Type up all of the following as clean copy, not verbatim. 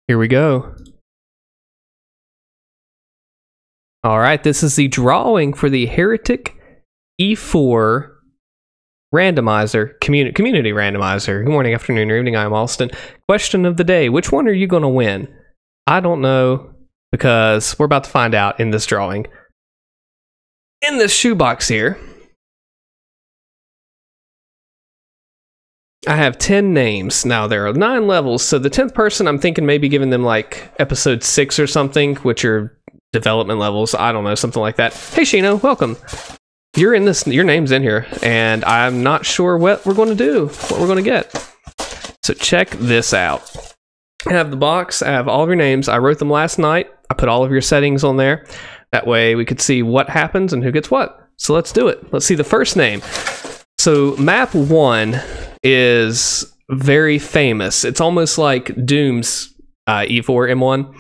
Here we go. All right, this is the drawing for the Heretic E4 Randomizer, community randomizer. Good morning, afternoon, or evening. I'm Alston. Question of the day: which one are you going to win? I don't know, because we're about to find out in this drawing. In this shoebox here, I have 10 names. Now, there are 9 levels, so the 10th person, I'm thinking maybe giving them like episode 6 or something, which are development levels. I don't know, something like that. Hey, Shino, welcome. You're in this, your name's in here, and I'm not sure what we're going to do, what we're going to get. So check this out. I have the box, I have all of your names. I wrote them last night. I put all of your settings on there. That way we could see what happens and who gets what. So let's do it. Let's see the first name. So map 1 is very famous. It's almost like Doom's E4 M1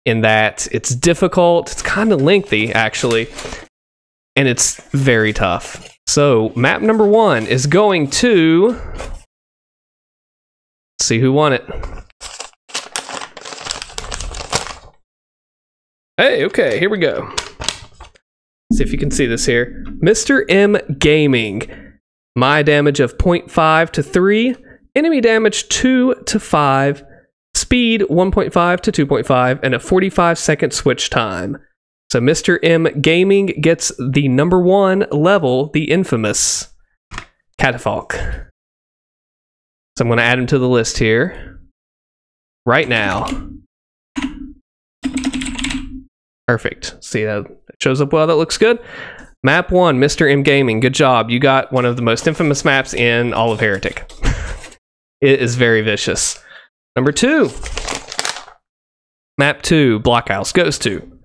in that it's difficult. It's kind of lengthy, actually. And it's very tough. So map number 1 is going to... Let's see who won it. Hey, okay, here we go. Let's see if you can see this here. Mr. M Gaming. My damage of 0.5 to 3. Enemy damage 2 to 5. Speed 1.5 to 2.5. And a 45-second switch time. So Mr. M Gaming gets the number 1 level, the infamous Catafalque. So I'm going to add him to the list here. Right now. Perfect. See, that shows up well. That looks good. Map 1, Mr. M Gaming. Good job. You got one of the most infamous maps in all of Heretic. It is very vicious. Number 2. Map 2, Blockhouse goes to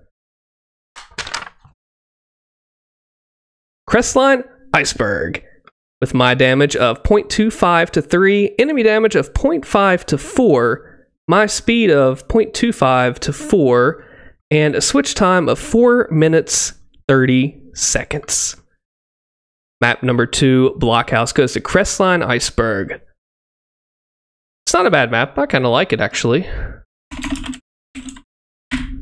Crestline Iceberg. With my damage of 0.25 to 3, enemy damage of 0.5 to 4, my speed of 0.25 to 4, and a switch time of 4 minutes 30 seconds. Map number 2, Blockhouse, goes to Crestline Iceberg. It's not a bad map. I kind of like it, actually.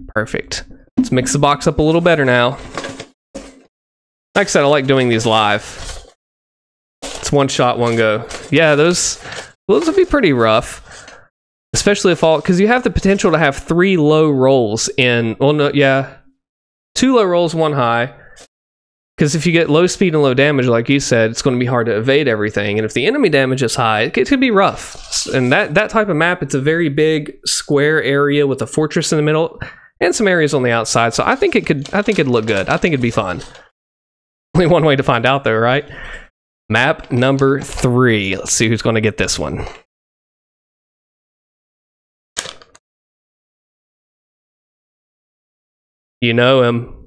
Perfect. Let's mix the box up a little better now. Like I said, I like doing these live. It's one shot, one go. Yeah, those would be pretty rough. Especially if all, because you have the potential to have 3 low rolls in, well, no, yeah. 2 low rolls, 1 high. Because if you get low speed and low damage, like you said, it's going to be hard to evade everything. And if the enemy damage is high, it could be rough. And that type of map, it's a very big square area with a fortress in the middle and some areas on the outside. So I think it'd look good. I think it'd be fun. Only one way to find out though, right? Map number 3. Let's see who's going to get this one. You know him.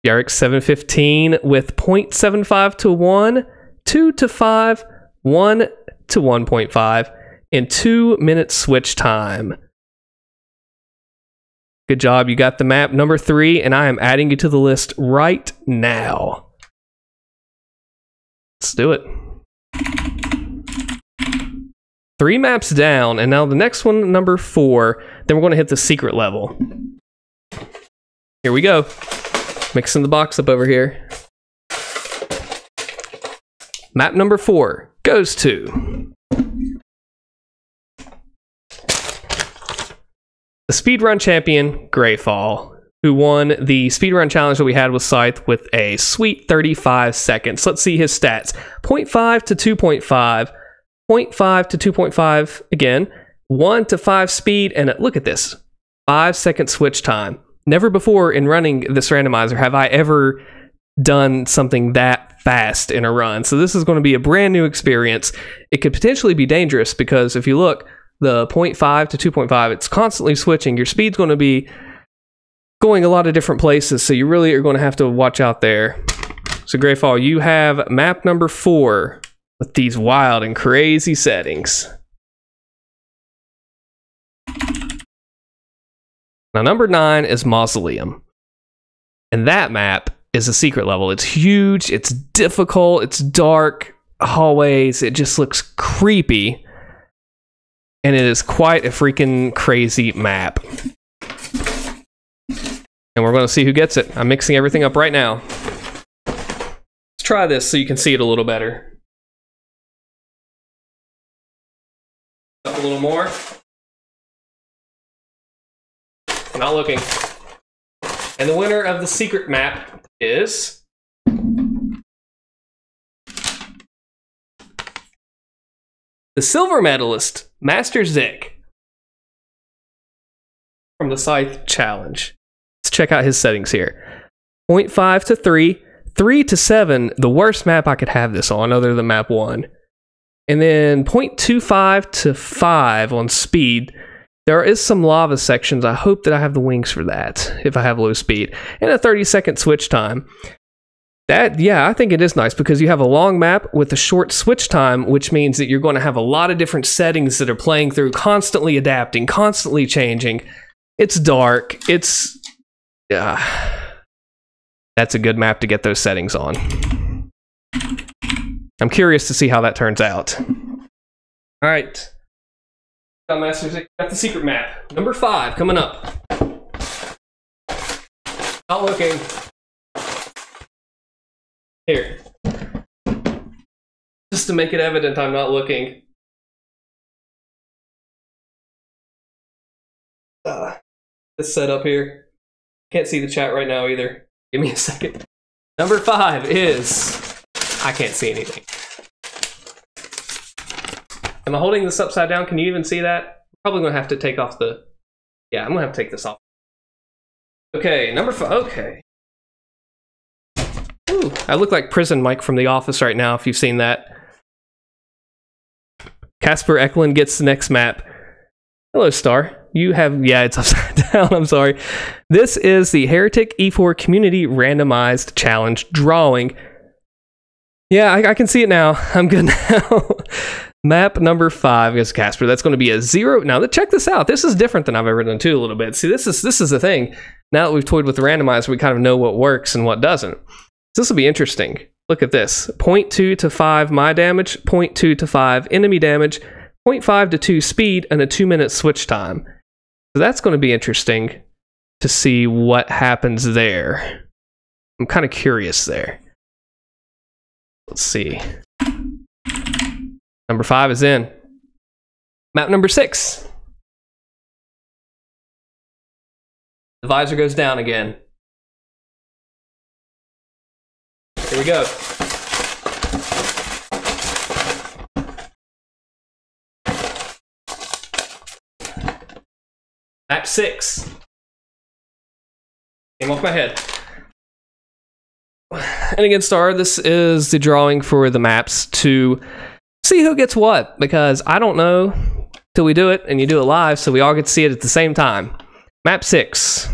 Yarrick 715 with 0.75 to 1, 2 to 5, 1 to 1.5, and 2 minute switch time. Good job. You got the map number 3, and I am adding you to the list right now. Let's do it. 3 maps down, and now the next one, number 4. Then we're going to hit the secret level. Here we go. Mixing the box up over here. Map number 4 goes to the speedrun champion, Greyfall, who won the speedrun challenge that we had with Scythe with a sweet 35 seconds. Let's see his stats. 0.5 to 2.5, 0.5 to 2.5 again, 1 to 5 speed, and look at this, 5-second switch time. Never before in running this randomizer have I ever done something that fast in a run. So this is going to be a brand new experience. It could potentially be dangerous because if you look, the 0.5 to 2.5, it's constantly switching. Your speed's going to be going a lot of different places, so you really are going to have to watch out there. So Greyfall, you have map number 4 with these wild and crazy settings. Now, number 9 is Mausoleum. And that map is a secret level. It's huge, it's difficult, it's dark, hallways, it just looks creepy. And it is quite a freaking crazy map. And we're going to see who gets it. I'm mixing everything up right now. Let's try this so you can see it a little better. Up a little more. Not looking. And the winner of the secret map is... the silver medalist, Master Zick, from the Scythe Challenge. Let's check out his settings here. 0.5 to 3, 3 to 7, the worst map I could have this on other than map 1. And then 0.25 to 5 on speed. There is some lava sections. I hope that I have the wings for that if I have low speed. And a 30-second switch time. That, yeah, I think it is nice because you have a long map with a short switch time, which means that you're going to have a lot of different settings that are playing through, constantly adapting, constantly changing. It's dark. It's... that's a good map to get those settings on. I'm curious to see how that turns out. All right. Masters, got the secret map. Number 5 coming up. Not looking. Here. Just to make it evident I'm not looking. This setup here. Can't see the chat right now either. Give me a second. Number 5 is... I can't see anything. Am I holding this upside down? Can you even see that? Probably going to have to take off the... Yeah, I'm going to have to take this off. Okay, number 5. Okay. Ooh, I look like Prison Mike from The Office right now, if you've seen that. Casper Eklund gets the next map. Hello, Star. You have... Yeah, it's upside down. I'm sorry. This is the Heretic E4 Community Randomized Challenge Drawing. Yeah, I can see it now. I'm good now. Map number 5 is Casper. That's going to be a 0. Now, check this out. This is different than I've ever done too a little bit. See, this is the thing. Now that we've toyed with the randomizer, we kind of know what works and what doesn't. So this will be interesting. Look at this. 0.2 to 5 my damage, 0.2 to 5 enemy damage, 0.5 to 2 speed, and a 2-minute switch time. So that's going to be interesting to see what happens there. I'm kind of curious there. Let's see. Number 5 is in. Map number 6. The visor goes down again. Here we go. Map 6. Came off my head. And again, Star, this is the drawing for the maps to see who gets what, because I don't know till we do it, and you do it live, so we all get to see it at the same time. Map 6.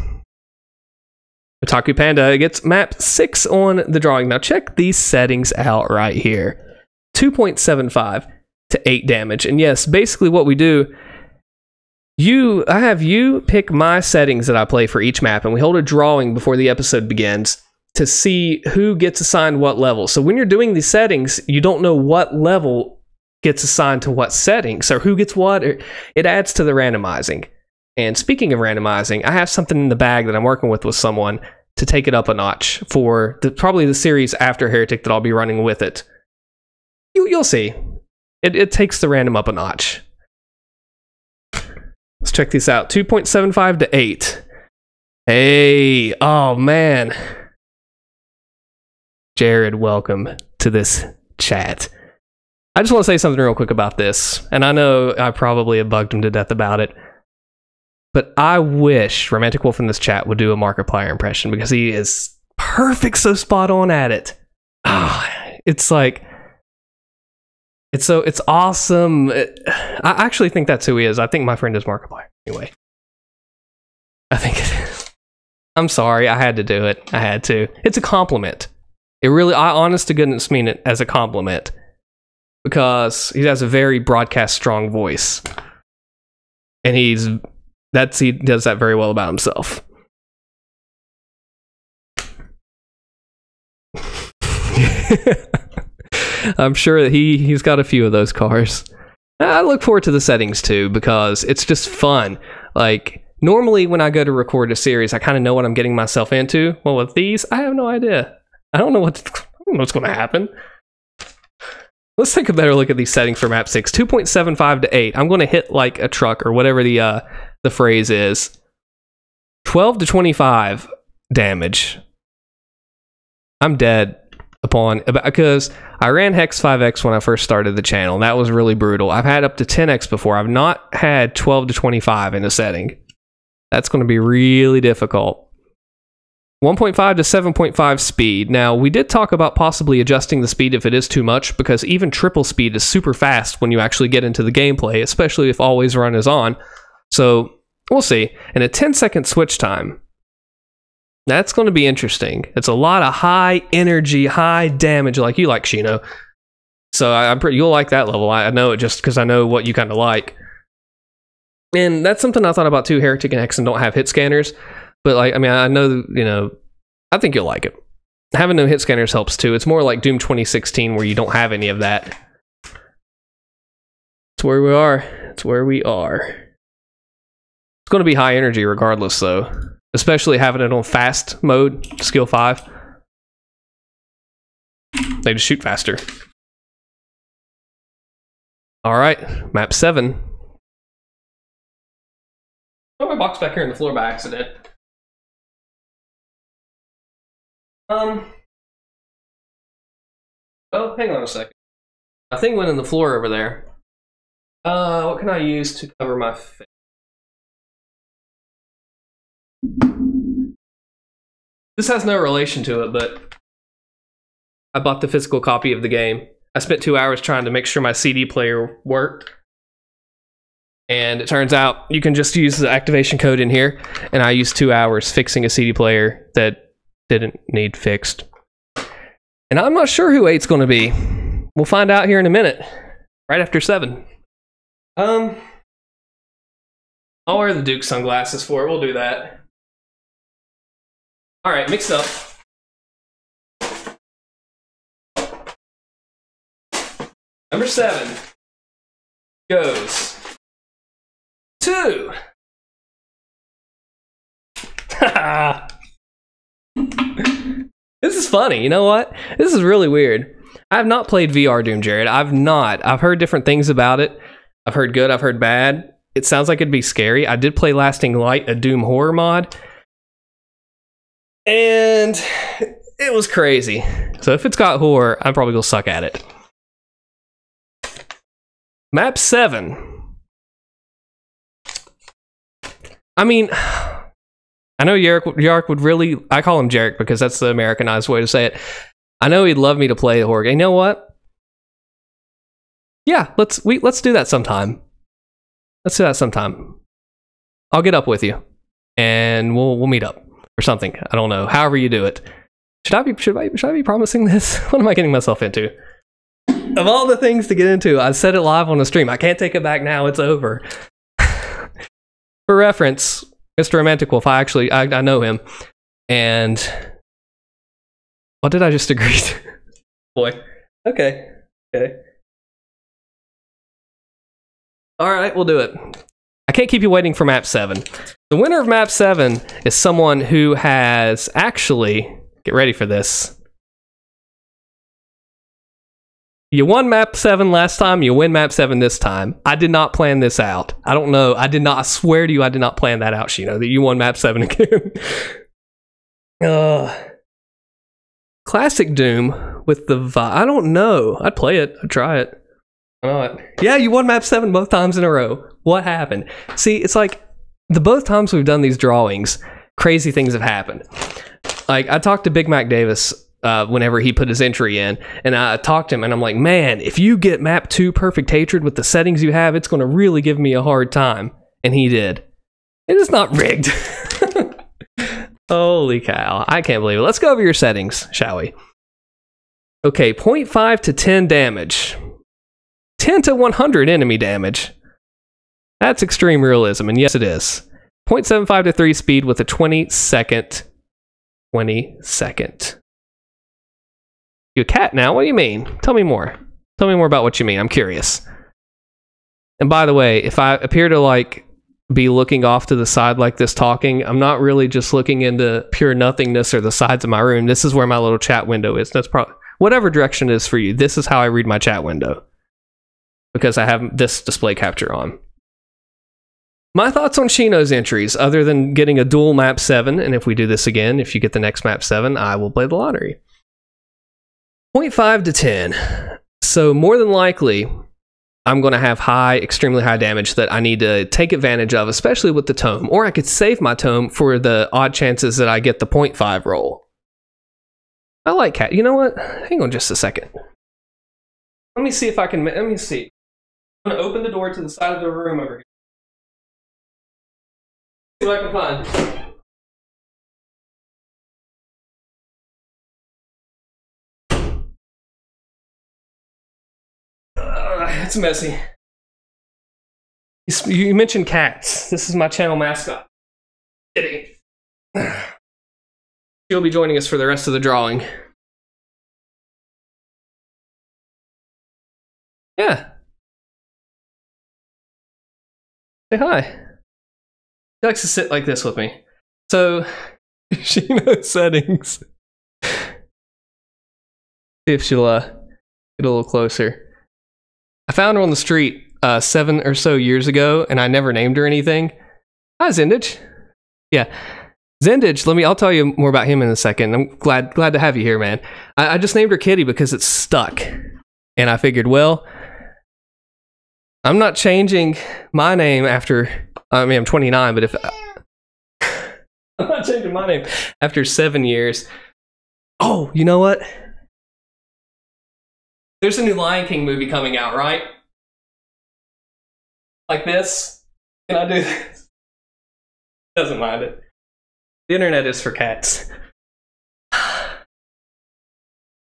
Otaku Panda gets map 6 on the drawing. Now check these settings out right here. 2.75 to 8 damage. And yes, basically what we do, I have you pick my settings that I play for each map, and we hold a drawing before the episode begins to see who gets assigned what level. So when you're doing these settings, you don't know what level gets assigned to what settings or who gets what. It adds to the randomizing. And speaking of randomizing, I have something in the bag that I'm working with someone to take it up a notch for probably the series after Heretic that I'll be running with it. You'll see. It takes the random up a notch. Let's check this out. 2.75 to 8. Hey, oh man. Jared, welcome to this chat. I just want to say something real quick about this. And I know I probably have bugged him to death about it. But I wish Romantic Wolf in this chat would do a Markiplier impression because he is perfect, so spot on at it. It's like, it's awesome. I actually think that's who he is. I think my friend is Markiplier. Anyway, I think it is. I'm sorry, I had to do it. I had to. It's a compliment. It really, I honest to goodness mean it as a compliment because he has a very broadcast strong voice, and he does that very well about himself. I'm sure that he's got a few of those cars. I look forward to the settings too, because it's just fun. Like, normally when I go to record a series, I kind of know what I'm getting myself into. Well, with these, I have no idea. I don't know what's going to happen. Let's take a better look at these settings for map 6. 2.75 to 8. I'm going to hit like a truck or whatever the phrase is. 12 to 25 damage. I'm dead because I ran Hex 5X when I first started the channel. That was really brutal. I've had up to 10X before. I've not had 12 to 25 in a setting. That's going to be really difficult. 1.5 to 7.5 speed. Now, we did talk about possibly adjusting the speed if it is too much, because even triple speed is super fast when you actually get into the gameplay, especially if always run is on. So, we'll see. And a 10-second switch time. That's going to be interesting. It's a lot of high energy, high damage like you like, Shino. So, I'm pretty, you'll like that level. I know it just because I know what you kind of like. And that's something I thought about too. Heretic and Hexen don't have hit scanners. But, like, I mean, I know, you know, I think you'll like it. Having no hit scanners helps, too. It's more like Doom 2016, where you don't have any of that. It's where we are. It's where we are. It's going to be high energy regardless, though. Especially having it on fast mode, skill 5. They just shoot faster. Alright, map 7. Put my box back here on the floor by accident. Oh, hang on a second. My thing went in the floor over there. What can I use to cover my face? This has no relation to it, but I bought the physical copy of the game. I spent 2 hours trying to make sure my CD player worked. And it turns out you can just use the activation code in here, and I used 2 hours fixing a CD player that didn't need fixed. And I'm not sure who 8's going to be. We'll find out here in a minute, right after 7. I'll wear the Duke sunglasses for it. We'll do that. All right, mixed up. Number 7 goes to This is funny. You know what? This is really weird. I have not played VR Doom, Jared. I've not. I've heard different things about it. I've heard good. I've heard bad. It sounds like it'd be scary. I did play Lasting Light, a Doom horror mod, and it was crazy. So if it's got horror, I'm probably gonna suck at it. Map 7. I mean, I know Yark would really, I call him Jarek because that's the Americanized way to say it. I know he'd love me to play the horror game. You know what? Yeah, let's do that sometime. Let's do that sometime. I'll get up with you, and we'll meet up or something. I don't know. However you do it. Should I be promising this? What am I getting myself into? Of all the things to get into, I said it live on the stream. I can't take it back now. It's over. For reference, Mr. Romantic Wolf, I know him. And what did I just agree to? Boy. Okay. Alright, we'll do it. I can't keep you waiting for map 7. The winner of map 7 is someone who has actually, get ready for this. You won map 7 last time, you win map 7 this time. I did not plan this out. I don't know. I swear to you, I did not plan that out, Shino, that you won map 7 again. Classic Doom with the vibe. I don't know. I'd play it. I'd try it. Yeah, you won map 7 both times in a row. What happened? See, it's like, the both times we've done these drawings, crazy things have happened. Like, I talked to Big Mac Davis whenever he put his entry in, and I talked to him and I'm like, man, if you get map 2 Perfect Hatred with the settings you have, it's going to really give me a hard time. And he did. It is not rigged. Holy cow, I can't believe it. Let's go over your settings, shall we? Okay, 0.5 to 10 damage. 10 to 100 enemy damage. That's extreme realism, and yes it is. 0.75 to 3 speed with a 20 second. You a cat now? What do you mean? Tell me more. Tell me more about what you mean. I'm curious. And by the way, if I appear to like be looking off to the side like this talking, I'm not really just looking into pure nothingness or the sides of my room. This is where my little chat window is. That's probably whatever direction it is for you. This is how I read my chat window because I have this display capture on. My thoughts on Shino's entries, other than getting a dual map 7, and if we do this again, if you get the next map 7, I will play the lottery. 0.5 to 10. So more than likely, I'm going to have extremely high damage that I need to take advantage of, especially with the tome. Or I could save my tome for the odd chances that I get the 0.5 roll. I like cat. You know what? Hang on just a second. Let me see if I can... Let me see. I'm going to open the door to the side of the room over here. See what I can find. It's messy. You mentioned cats. This is my channel mascot. Kitty. She'll be joining us for the rest of the drawing. Yeah. Say hi. She likes to sit like this with me. So, she knows settings. See if she'll get a little closer. I found her on the street 7 or so years ago, and I never named her anything. Hi, Zendage. Yeah, Zendage. I'll tell you more about him in a second. I'm glad to have you here, man. I just named her Kitty because it's stuck, and I figured, well, I'm not changing my name after. I mean, I'm 29, but if I'm not changing my name after 7 years. Oh, you know what? There's a new Lion King movie coming out, right? Like this? Can I do this? Doesn't mind it. The internet is for cats.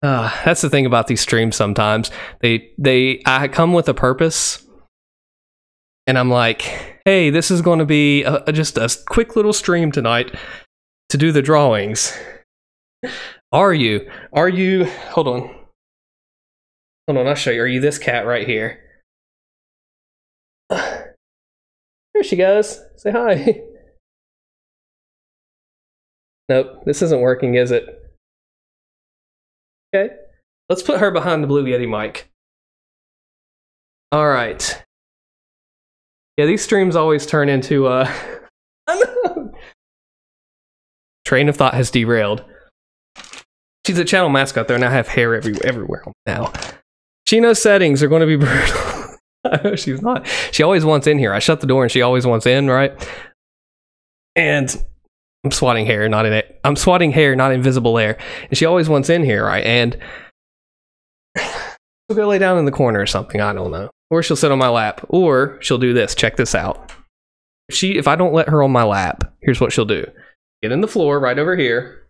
That's the thing about these streams sometimes. I come with a purpose, and I'm like, hey, this is going to be just a quick little stream tonight to do the drawings. Are you? Hold on. Hold on, I'll show you. Are you this cat right here? There she goes. Say hi. Nope, this isn't working, is it? Okay. Let's put her behind the Blue Yeti mic. Alright. Yeah, these streams always turn into, Train of thought has derailed. She's a channel mascot, though, and I have hair everywhere now. Shino's settings are going to be brutal. No, she's not. She always wants in here. I shut the door and she always wants in, right? And I'm swatting hair, not in it. I'm swatting hair, not invisible air. And she always wants in here, right? And she'll go lay down in the corner or something. I don't know. Or she'll sit on my lap. Or she'll do this. Check this out. If I don't let her on my lap, here's what she'll do. Get in the floor right over here.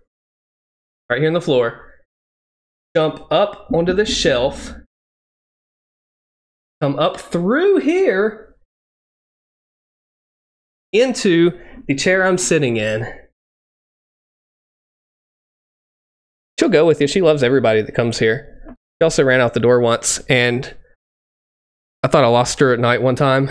Right here in the floor. Jump up onto the shelf. Come up through here into the chair I'm sitting in. She'll go with you. She loves everybody that comes here. She also ran out the door once, and I thought I lost her at night one time.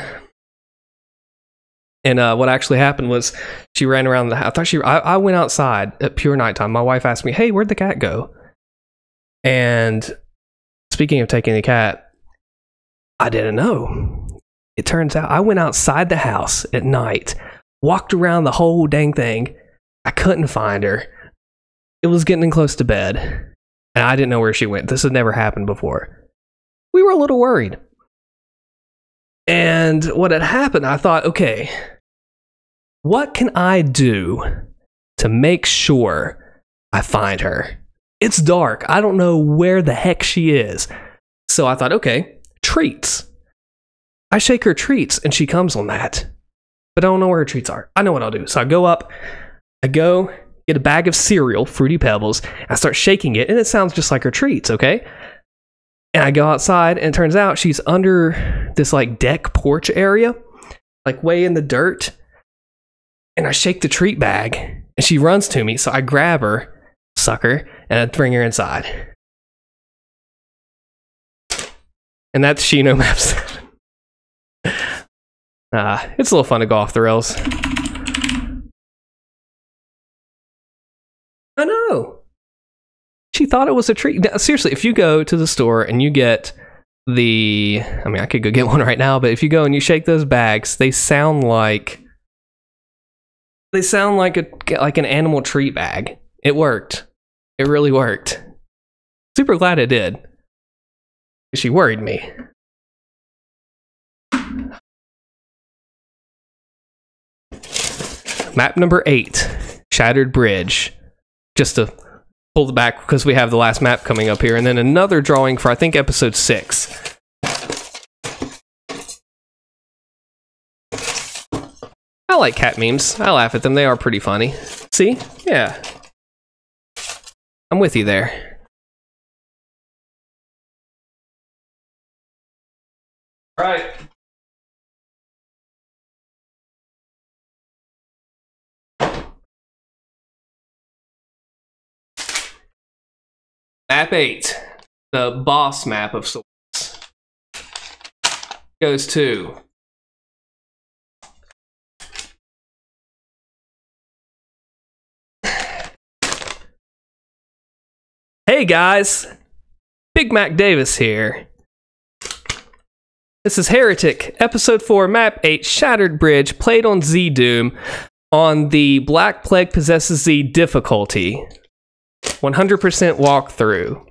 And what actually happened was she ran around the house. I went outside at pure nighttime. My wife asked me, hey, where'd the cat go? And speaking of taking the cat, I didn't know. It turns out I went outside the house at night, walked around the whole dang thing. I couldn't find her. It was getting close to bed, and I didn't know where she went. This had never happened before. We were a little worried. And what had happened, I thought, okay, what can I do to make sure I find her? It's dark. I don't know where the heck she is. So I thought, okay, treats. I shake her treats and she comes on that. But I don't know where her treats are. I know what I'll do. So I go up, get a bag of cereal, Fruity Pebbles, and I start shaking it, and it sounds just like her treats, okay? And I go outside, and it turns out she's under this like deck porch area, like way in the dirt. And I shake the treat bag, and she runs to me, so I grab her, sucker, and I bring her inside. And that's Shino Map 7. It's a little fun to go off the rails. I know. She thought it was a treat. Now, seriously, if you go to the store and you get the... I mean, I could go get one right now, but if you go and you shake those bags, they sound like... They sound like an animal treat bag. It worked. It really worked. Super glad it did. She worried me. Map number 8, Shattered Bridge. Just to pull the back because we have the last map coming up here, and then another drawing for I think episode 6. I like cat memes. I laugh at them. They are pretty funny. See? Yeah. I'm with you there. All right. Map 8, the boss map of sorts, goes to Hey guys, Big Mac Davis here. This is Heretic, Episode 4, Map 8, Shattered Bridge, played on Z-Doom on the Black Plague Possesses Z difficulty. 100% walkthrough.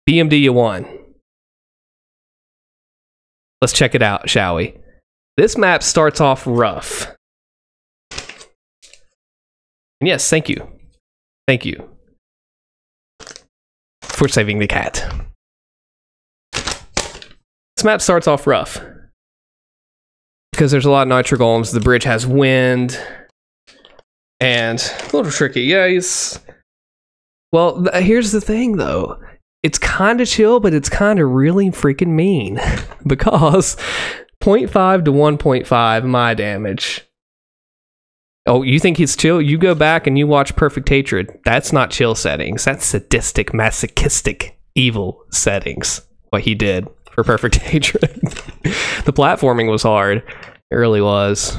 BMD you won. Let's check it out, shall we? This map starts off rough. And yes, thank you. Thank you for saving the cat. This map starts off rough because there's a lot of nitro golems. The bridge has wind and a little tricky. Yeah, well, here's the thing though. It's kind of chill, but it's kind of really freaking mean because 0.5 to 1.5 my damage. Oh, you think he's chill? You go back and you watch Perfect Hatred. That's not chill settings. That's sadistic, masochistic, evil settings. What he did for Perfect Hatred. The platforming was hard. It really was.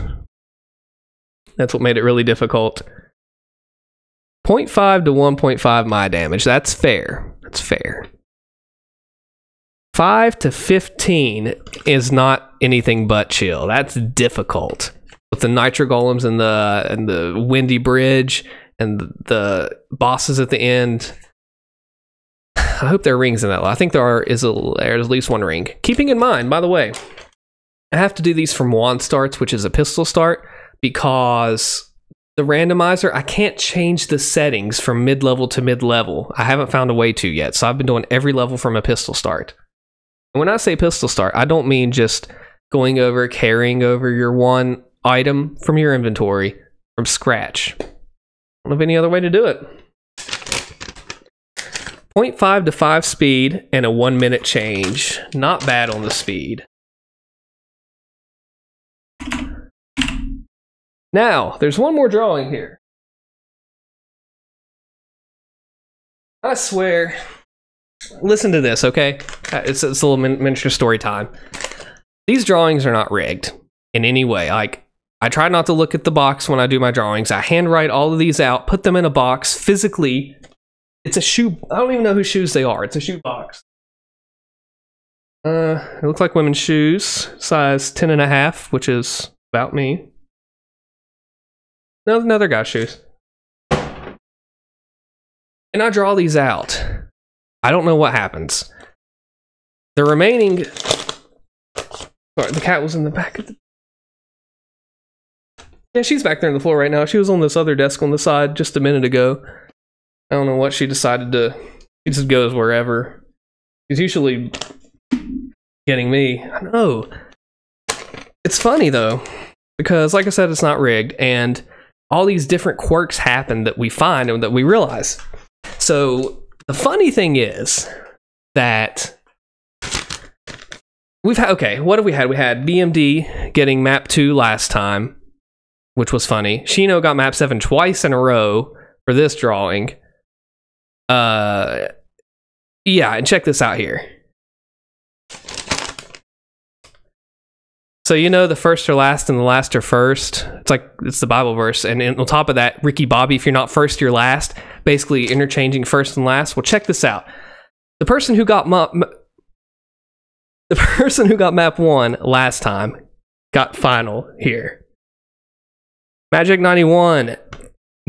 That's what made it really difficult. 0.5 to 1.5 my damage. That's fair. That's fair. 5 to 15 is not anything but chill. That's difficult. With the nitro golems and the windy bridge and the bosses at the end. I hope there are rings in that. I think there's at least one ring. Keeping in mind, by the way, I have to do these from wand starts, which is a pistol start, because the randomizer, I can't change the settings from mid-level to mid-level. I haven't found a way to yet, so I've been doing every level from a pistol start. And when I say pistol start, I don't mean just carrying over your one item from your inventory from scratch. I don't have any other way to do it. 0.5 to 5 speed and a 1 minute change. Not bad on the speed. Now, there's one more drawing here. I swear. Listen to this, okay? It's a little miniature story time. These drawings are not rigged in any way. Like, I try not to look at the box when I do my drawings. I handwrite all of these out, put them in a box physically. It's a shoe. I don't even know whose shoes they are. It's a shoe box. It looks like women's shoes, size 10.5, which is about me. No, another guy's shoes. And I draw these out. I don't know what happens. The remaining... Sorry, the cat was in the back of the... Yeah, she's back there on the floor right now. She was on this other desk on the side just a minute ago. I don't know what she decided to... She just goes wherever. She's usually getting me. I know. It's funny, though, because, like I said, it's not rigged, and all these different quirks happen that we find and that we realize. So, the funny thing is that... We've had... Okay, what have we had? We had BMD getting map 2 last time, which was funny. Shino got map 7 twice in a row for this drawing. Yeah, and check this out here. So you know the first are last and the last are first. It's the Bible verse. And on top of that, Ricky Bobby, if you're not first, you're last. Basically interchanging first and last. Well, check this out. The person who got map 1 last time got final here. Magic 91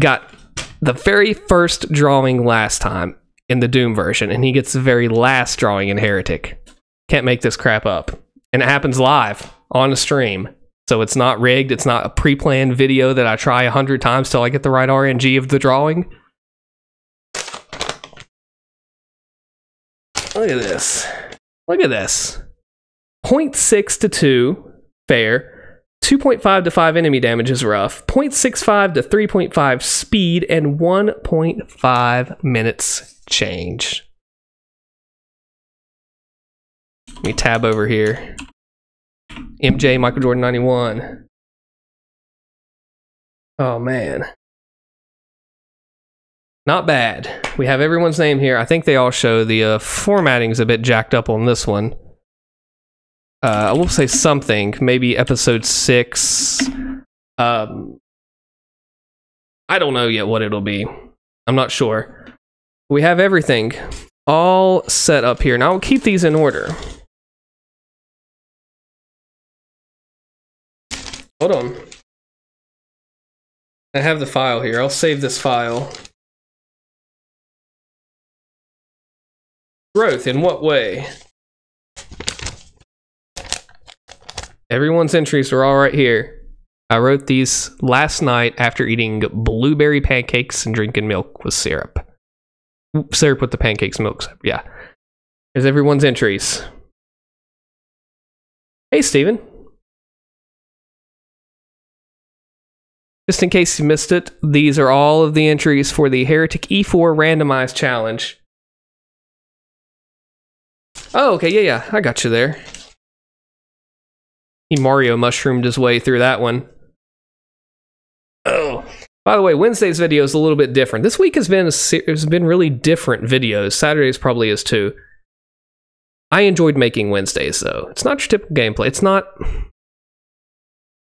got the very first drawing last time in the Doom version, and he gets the very last drawing in Heretic. Can't make this crap up. And it happens live on a stream. So it's not rigged. It's not a pre-planned video that I try 100 times till I get the right RNG of the drawing. Look at this. Look at this. 0.6 to 2, fair. 2.5 to 5 enemy damage is rough. 0.65 to 3.5 speed, and 1.5 minutes change. Let me tab over here. MJ, Michael Jordan 91. Oh, man. Not bad. We have everyone's name here. I think they all show. The formatting's a bit jacked up on this one. I will say something. Maybe episode 6. I don't know yet what it'll be. I'm not sure. We have everything all set up here. Now I'll keep these in order. Hold on. I have the file here. I'll save this file. Growth, in what way? Everyone's entries are all right here. I wrote these last night after eating blueberry pancakes and drinking milk with syrup. Syrup with the pancakes, milk. Yeah. There's everyone's entries. Hey, Steven. Just in case you missed it, these are all of the entries for the Heretic E4 randomized challenge. Oh, okay, yeah, I got you there. He Mario mushroomed his way through that one. Oh, by the way, Wednesday's video is a little bit different. This week has been really different videos. Saturdays probably is too. I enjoyed making Wednesdays though. It's not your typical gameplay.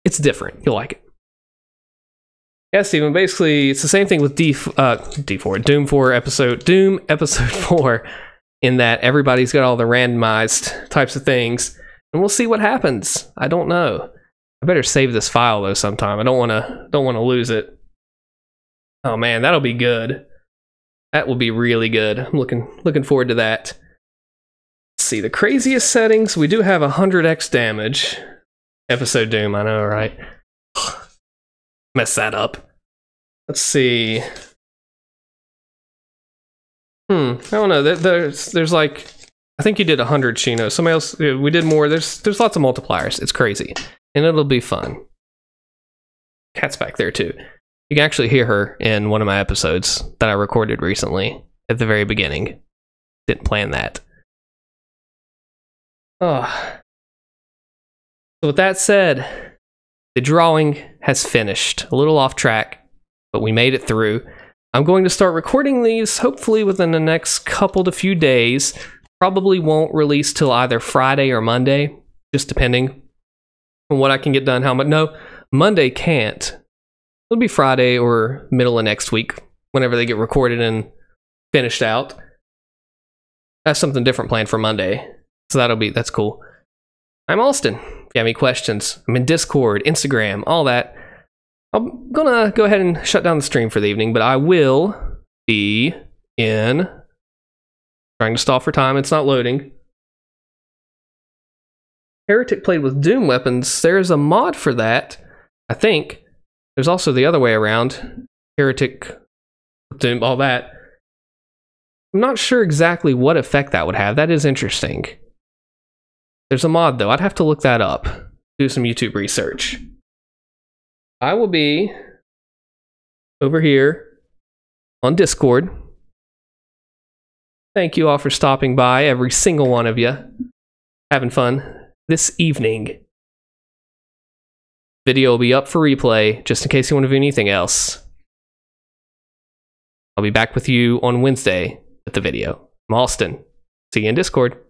It's different. You'll like it. Yeah, Steven, basically, it's the same thing with Doom episode 4, in that everybody's got all the randomized types of things, and we'll see what happens. I don't know. I better save this file though sometime. I don't want to lose it. Oh man, that'll be good. That will be really good. I'm looking forward to that. Let's see, the craziest settings. We do have 100x damage. Episode Doom, I know, right? Mess that up. Let's see. I don't know. There's like, I think you did 100, Shino. Somebody else, we did more. There's lots of multipliers. It's crazy, and it'll be fun. Cat's back there too. You can actually hear her in one of my episodes that I recorded recently at the very beginning. Didn't plan that. Oh. So with that said, the drawing has finished. A little off track, but we made it through. I'm going to start recording these hopefully within the next couple to few days. Probably won't release till either Friday or Monday, just depending on what I can get done. How much? No, Monday can't. It'll be Friday or middle of next week, whenever they get recorded and finished out. I have something different planned for Monday, so that's cool. I'm Alston. If you have any questions, I'm in Discord, Instagram, all that. I'm gonna go ahead and shut down the stream for the evening, but I will be in... Trying to stall for time, it's not loading. Heretic played with Doom weapons. There's a mod for that, I think. There's also the other way around. Heretic, Doom, all that. I'm not sure exactly what effect that would have. That is interesting. There's a mod, though. I'd have to look that up. Do some YouTube research. I will be over here on Discord. Thank you all for stopping by, every single one of you. Having fun this evening. Video will be up for replay, just in case you want to do anything else. I'll be back with you on Wednesday with the video. I'm Alston. See you in Discord.